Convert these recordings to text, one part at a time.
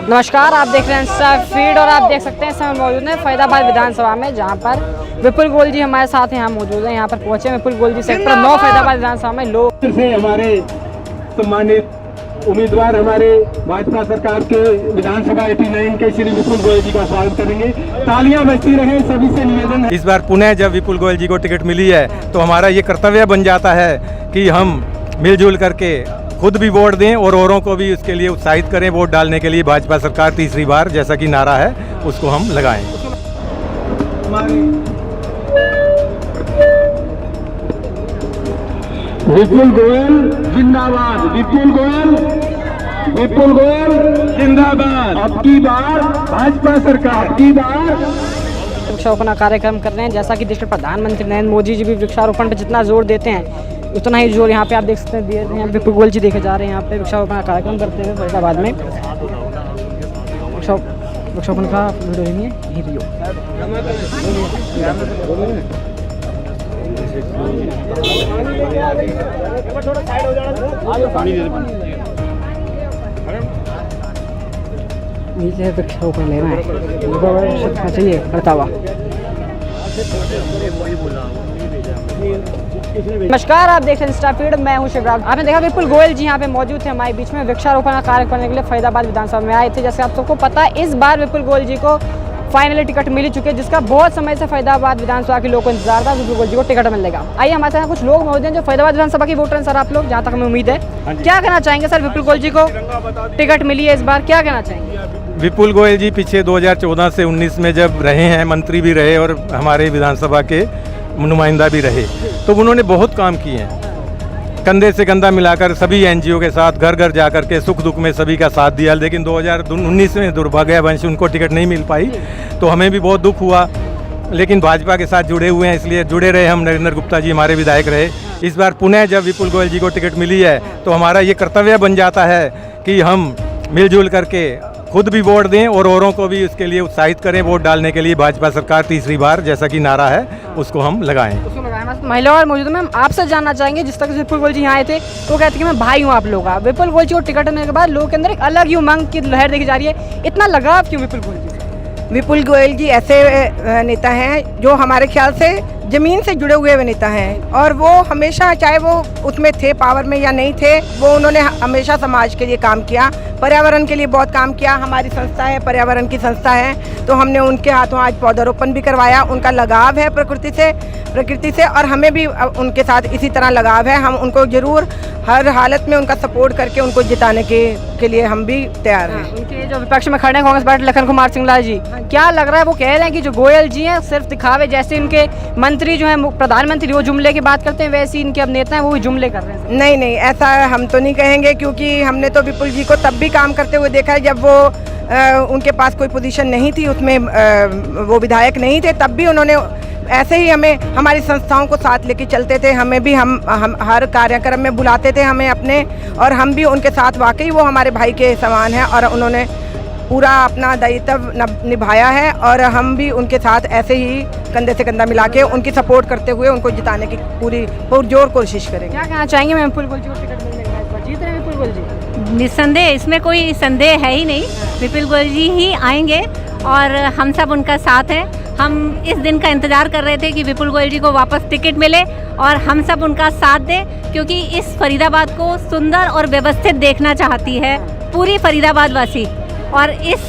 नमस्कार, आप देख रहे हैं इंस्टा फीड और आप देख सकते हैं इस समय मौजूद हैं फरीदाबाद विधानसभा में, जहां पर विपुल गोयल जी हमारे साथ यहाँ मौजूद हैं। यहाँ पर पहुंचे विपुल गोयल जी सेक्टर 9 फरीदाबाद विधानसभा में लोग से हमारे सम्मानित उम्मीदवार हमारे भाजपा सरकार के विधानसभा 89 के श्री विपुल गोयल जी का स्वागत करेंगे। तालियां बजती रहे, सभी से निवेदन है। इस बार पुनः जब विपुल गोयल जी को टिकट मिली है तो हमारा ये कर्तव्य बन जाता है कि हम मिलजुल करके खुद भी वोट दें और औरों को भी उसके लिए उत्साहित करें वोट डालने के लिए। भाजपा सरकार तीसरी बार जैसा कि नारा है उसको हम लगाएं। विपुल गोयल जिंदाबाद, विपुल गोयल जिंदाबाद। अब की बार भाजपा सरकार, अब की बार वृक्षारोपण कार्यक्रम कर रहे हैं। जैसा कि देश के प्रधानमंत्री नरेंद्र मोदी जी भी वृक्षारोपण पर जितना जोर देते हैं उतना ही जोर यहाँ पे आप देख सकते हैं दिए हैं। विपुल गोयल जी देखे जा रहे हैं यहाँ पे वृक्षारोपण कार्यक्रम करते हुए फरीदाबाद में। वृक्षारोपण का वीडियो नहीं है, वीडियो नीचे वृक्षारोपण ले रहे हैं चाहिए करता हुआ। नमस्कार, आप देख रहे हैं इंस्टा फीड, मैं हूं शिवराज। आपने देखा विपुल गोयल जी यहाँ पे मौजूद थे हमारे बीच में वृक्षारोपण का कार्य करने के लिए फरीदाबाद विधानसभा में आए थे। जैसे आप सबको पता है इस बार विपुल गोयल जी को फाइनली टिकट मिल चुकी है, जिसका बहुत समय से फरीदाबाद विधानसभा के लोगों को इंतजार था विपुल गोयल जी को टिकट मिलेगा। आइए हमारे साथ कुछ लोग मौजूद हैं जो फरीदाबाद विधानसभा के वोटर हैं। सर आप लोग, जहाँ तक हमें उम्मीद है, क्या कहना चाहेंगे सर? विपुल गोयल जी को टिकट मिली है इस बार, क्या कहना चाहेंगे? विपुल गोयल जी पीछे 2014 से 19 में जब रहे हैं, मंत्री भी रहे और हमारे विधानसभा के नुमाइंदा भी रहे, तो उन्होंने बहुत काम किए हैं। कंधे से कंधा मिलाकर सभी एनजीओ के साथ घर घर जाकर के सुख दुख में सभी का साथ दिया। लेकिन 2019 में दुर्भाग्यवश उनको टिकट नहीं मिल पाई, तो हमें भी बहुत दुख हुआ। लेकिन भाजपा के साथ जुड़े हुए हैं, इसलिए जुड़े रहे हम। नरेंद्र गुप्ता जी हमारे विधायक रहे। इस बार पुनः जब विपुल गोयल जी को टिकट मिली है तो हमारा ये कर्तव्य बन जाता है कि हम मिलजुल करके खुद भी वोट दें और औरों को भी उसके लिए उत्साहित करें वोट डालने के लिए। भाजपा सरकार तीसरी बार जैसा कि नारा है उसको हम लगाएं। महिला और मौजूद में हम आपसे जानना चाहेंगे, जिस तरह से विपुल गोयल जी यहाँ आए थे तो कहते कि मैं भाई हूँ आप लोग का। विपुल गोयल जी को टिकट मिलने के बाद लोगों के अंदर एक अलग ही उमंग की लहर देखी जा रही है। इतना लगाव क्यों विपुल गोयल जी? विपुल गोयल जी ऐसे नेता हैं जो हमारे ख्याल से ज़मीन से जुड़े हुए नेता हैं, और वो हमेशा, चाहे वो उसमें थे पावर में या नहीं थे, वो उन्होंने हमेशा समाज के लिए काम किया, पर्यावरण के लिए बहुत काम किया। हमारी संस्था है, पर्यावरण की संस्था है, तो हमने उनके हाथों आज पौधारोपण भी करवाया। उनका लगाव है प्रकृति से और हमें भी उनके साथ इसी तरह लगाव है। हम उनको ज़रूर हर हालत में उनका सपोर्ट करके उनको जिताने के लिए हम भी तैयार हैं। उनके जो विपक्ष में खड़े हैं कांग्रेस पार्टी लखन कुमार सिंगला जी, क्या लग रहा है? वो कह रहे हैं कि जो गोयल जी हैं सिर्फ दिखावे, जैसे उनके मंत्री जो हैं प्रधानमंत्री वो जुमले की बात करते हैं, वैसे इनके अब नेता हैं वो भी जुमले कर रहे हैं। नहीं, ऐसा हम तो नहीं कहेंगे, क्योंकि हमने तो विपुल जी को तब भी काम करते हुए देखा है जब वो उनके पास कोई पोजीशन नहीं थी, उसमें वो विधायक नहीं थे, तब भी उन्होंने ऐसे ही हमें, हमारी संस्थाओं को साथ लेके चलते थे। हमें भी हम हर कार्यक्रम में बुलाते थे हमें अपने, और हम भी उनके साथ, वाकई वो हमारे भाई के समान है और उन्होंने पूरा अपना दायित्व निभाया है। और हम भी उनके साथ ऐसे ही कंधे से कंधा मिला के उनकी सपोर्ट करते हुए उनको जिताने की पूरी पुरजोर कोशिश करेंगे। क्या कहना चाहेंगे मैम? विपुल गोयल जी को टिकट मिलने के बाद जीत रहे हैं विपुल गोयल जी? निस्संदेह, इसमें कोई संदेह है ही नहीं। विपुल गोयल जी ही आएंगे और हम सब उनका साथ है। हम इस दिन का इंतज़ार कर रहे थे कि विपुल गोयल जी को वापस टिकट मिले और हम सब उनका साथ दें, क्योंकि इस फरीदाबाद को सुंदर और व्यवस्थित देखना चाहती है पूरी फरीदाबाद वासी। और इस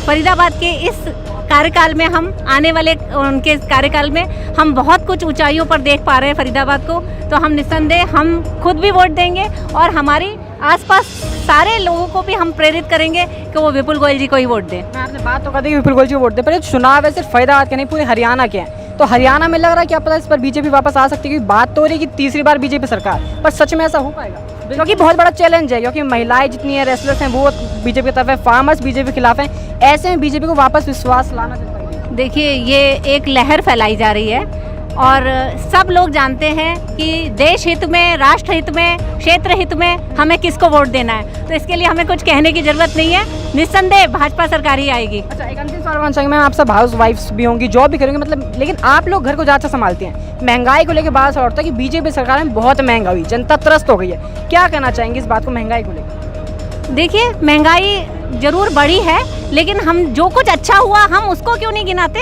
फरीदाबाद के इस कार्यकाल में, हम आने वाले उनके कार्यकाल में हम बहुत कुछ ऊंचाइयों पर देख पा रहे हैं फरीदाबाद को। तो हम निस्संदेह हम खुद भी वोट देंगे और हमारी आसपास सारे लोगों को भी हम प्रेरित करेंगे कि वो विपुल गोयल जी को ही वोट दें। आपने बात तो कर दी कि विपुल गोयल जी को वोट दें, पर चुनाव है सिर्फ फरीदाबाद के नहीं, पूरे हरियाणा के हैं। तो हरियाणा में लग रहा है क्या पता इस पर बीजेपी वापस आ सकती है? क्योंकि बात तो हो रही है कि तीसरी बार बीजेपी सरकार, पर सच में ऐसा हो पाएगा? क्योंकि बहुत बड़ा चैलेंज है, क्योंकि महिलाएं जितनी है रेसलर्स हैं वो बीजेपी की तरफ है, फार्मर्स बीजेपी के खिलाफ हैं। ऐसे में बीजेपी को वापस विश्वास लाना चाहिए। देखिए, ये एक लहर फैलाई जा रही है और सब लोग जानते हैं कि देश हित में, राष्ट्र हित में, क्षेत्र हित में हमें किसको वोट देना है। तो इसके लिए हमें कुछ कहने की जरूरत नहीं है। निस्संदेह भाजपा सरकार ही आएगी। अच्छा, एक अंतिम सवाल पूछना चाहेंगे मैम, आप सब हाउस वाइफ्स भी होंगी, जॉब भी करेंगे, मतलब, लेकिन आप लोग घर को ज़्यादा संभालते हैं। महंगाई को लेकर बात होता है कि बीजेपी सरकार में बहुत महंगा हुई, जनता त्रस्त हो गई है। क्या कहना चाहेंगे इस बात को, महंगाई को लेकर? देखिए, महंगाई जरूर बड़ी है, लेकिन हम जो कुछ अच्छा हुआ हम उसको क्यों नहीं गिनाते?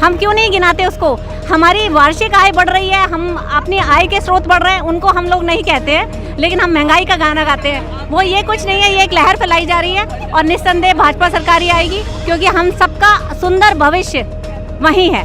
हम क्यों नहीं गिनाते उसको? हमारी वार्षिक आय बढ़ रही है, हम अपनी आय के स्रोत बढ़ रहे हैं, उनको हम लोग नहीं कहते हैं, लेकिन हम महंगाई का गाना गाते हैं। वो ये कुछ नहीं है, ये एक लहर फैलाई जा रही है और निस्संदेह भाजपा सरकार ही आएगी, क्योंकि हम सबका सुंदर भविष्य वही है।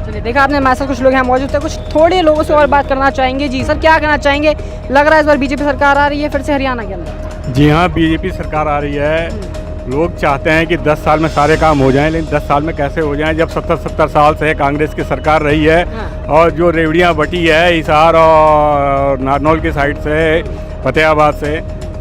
चलिए, देखा आपने, हमारे साथ कुछ लोग यहाँ मौजूद थे, कुछ थोड़े लोगों से और बात करना चाहेंगे। जी सर, क्या कहना चाहेंगे? लग रहा है इस बार बीजेपी सरकार आ रही है फिर से हरियाणा के अंदर। जी हाँ, बीजेपी सरकार आ रही है। लोग चाहते हैं कि 10 साल में सारे काम हो जाएं, लेकिन 10 साल में कैसे हो जाएं जब 70 साल से कांग्रेस की सरकार रही है। और जो रेवड़ियाँ बटी है हिसार और नारनौल की साइड से, फतेहाबाद से,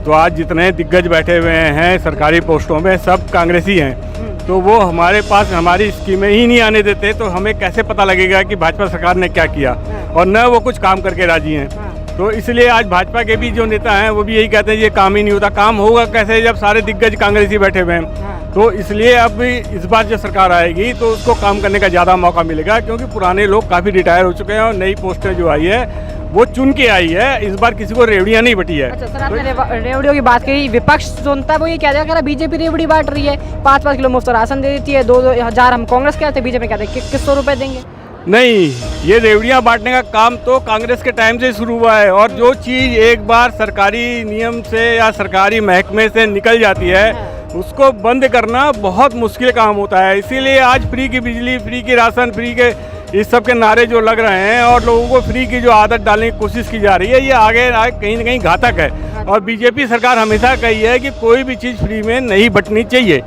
तो आज जितने दिग्गज बैठे हुए हैं सरकारी पोस्टों में सब कांग्रेसी हैं। तो वो हमारे पास हमारी स्कीमें ही नहीं आने देते, तो हमें कैसे पता लगेगा कि भाजपा सरकार ने क्या किया, और न वो कुछ काम करके राजी हैं। तो इसलिए आज भाजपा के भी जो नेता हैं वो भी यही कहते हैं ये काम ही नहीं होता। काम होगा कैसे जब सारे दिग्गज कांग्रेसी बैठे हुए हैं? तो इसलिए अब इस बार जो सरकार आएगी तो उसको काम करने का ज़्यादा मौका मिलेगा, क्योंकि पुराने लोग काफ़ी रिटायर हो चुके हैं और नई पोस्टें जो आई है वो चुन के आई है। इस बार किसी को रेवड़ियाँ नहीं बटी है। अच्छा सर, आपने रेवड़ियों की बात कही, विपक्ष सुनता है वो ये कह रहा बीजेपी रेवड़ी बांट रही है, 5-5 किलो मुफ्त राशन दे देती है, 2-2 हज़ार हम कांग्रेस के आते, बीजेपी कहते हैं किस 100 रुपये देंगे। नहीं, ये रेवड़ियाँ बांटने का काम तो कांग्रेस के टाइम से शुरू हुआ है, और जो चीज़ एक बार सरकारी नियम से या सरकारी महकमे से निकल जाती है उसको बंद करना बहुत मुश्किल काम होता है। इसीलिए आज फ्री की बिजली, फ्री की राशन, फ्री के इस सब के नारे जो लग रहे हैं और लोगों को फ्री की जो आदत डालने की कोशिश की जा रही है, ये आगे कहीं ना कहीं घातक है। और बीजेपी सरकार हमेशा कही है कि कोई भी चीज़ फ्री में नहीं बंटनी चाहिए।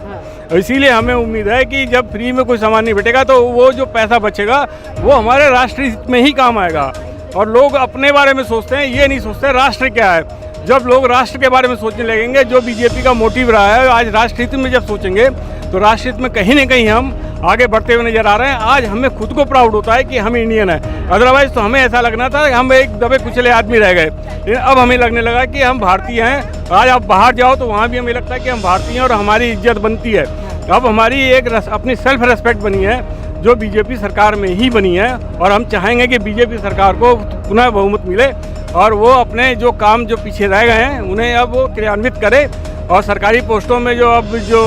इसीलिए हमें उम्मीद है कि जब फ्री में कोई सामान नहीं बटेगा तो वो जो पैसा बचेगा वो हमारे राष्ट्र हित में ही काम आएगा। और लोग अपने बारे में सोचते हैं, ये नहीं सोचते राष्ट्र क्या है। जब लोग राष्ट्र के बारे में सोचने लगेंगे, जो बीजेपी का मोटिव रहा है, आज राष्ट्र हित में जब सोचेंगे तो राष्ट्र हित में कहीं ना कहीं हम आगे बढ़ते हुए नजर आ रहे हैं। आज हमें खुद को प्राउड होता है कि हम इंडियन हैं, अदरवाइज तो हमें ऐसा लगना था कि हम एक दबे कुचले आदमी रह गए, लेकिन अब हमें लगने लगा कि हम भारतीय हैं। आज आप बाहर जाओ तो वहाँ भी हमें लगता है कि हम भारतीय हैं और हमारी इज्जत बनती है। अब हमारी एक अपनी सेल्फ रेस्पेक्ट बनी है जो बीजेपी सरकार में ही बनी है, और हम चाहेंगे कि बीजेपी सरकार को पुनः बहुमत मिले और वो अपने जो काम जो पीछे रह गए हैं उन्हें अब वो क्रियान्वित करे, और सरकारी पोस्टों में जो अब जो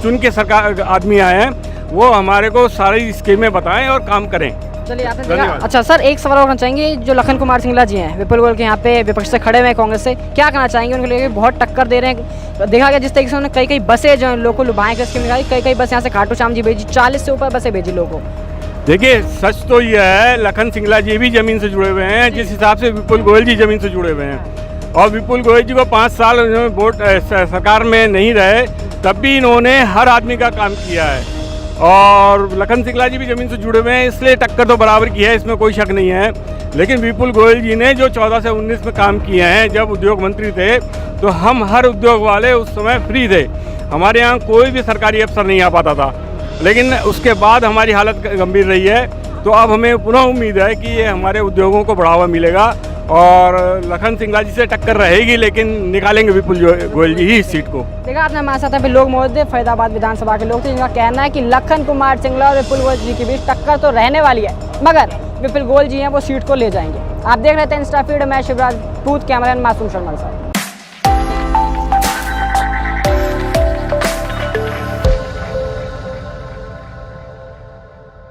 चुन के सरकार आदमी आए हैं वो हमारे को सारी स्कीमें बताएं और काम करें। चलिए, आपने देखा। अच्छा सर, एक सवाल और करना चाहेंगे, जो लखन कुमार सिंगला जी हैं विपुल गोयल के यहाँ पे विपक्ष से खड़े हुए हैं कांग्रेस से, क्या कहना चाहेंगे? उनके लिए बहुत टक्कर दे रहे हैं। देखा गया जिस तरीके से उन्होंने कई बसें जो लोगों को लुभाएं के स्कीम निकाली, कई बस यहाँ से खाटू श्याम जी भेजी, 40 से ऊपर बसें भेजी लोगों को। देखिए, सच तो यह है लखन सिंगला जी भी जमीन से जुड़े हुए हैं जिस हिसाब से विपुल गोयल जी जमीन से जुड़े हुए हैं। और विपुल गोयल जी को 5 साल वोट सरकार में नहीं रहे, तब भी इन्होंने हर आदमी का काम किया है। और लखन सिंगला जी भी ज़मीन से जुड़े हुए हैं, इसलिए टक्कर तो बराबर की है, इसमें कोई शक नहीं है। लेकिन विपुल गोयल जी ने जो 14 से 19 में काम किए हैं, जब उद्योग मंत्री थे तो हम हर उद्योग वाले उस समय फ्री थे, हमारे यहाँ कोई भी सरकारी अफसर नहीं आ पाता था। लेकिन उसके बाद हमारी हालत गंभीर रही है, तो अब हमें पुनः उम्मीद है कि ये हमारे उद्योगों को बढ़ावा मिलेगा और लखन सिंगला जी से टक्कर रहेगी, लेकिन निकालेंगे विपुल गोयल जी ही इस सीट को। देखा आपने, हमारे साथ अभी लोग मौजूद थे, फरीदाबाद विधानसभा के लोग थे, जिनका कहना है कि लखन कुमार सिंगला और विपुल गोयल जी के बीच टक्कर तो रहने वाली है, मगर विपुल गोयल जी हैं वो सीट को ले जाएंगे। आप देख रहे थे इंस्टा फीड, मैं शिवराज पूत, कैमरामैन मासूम शर्मा के साथ।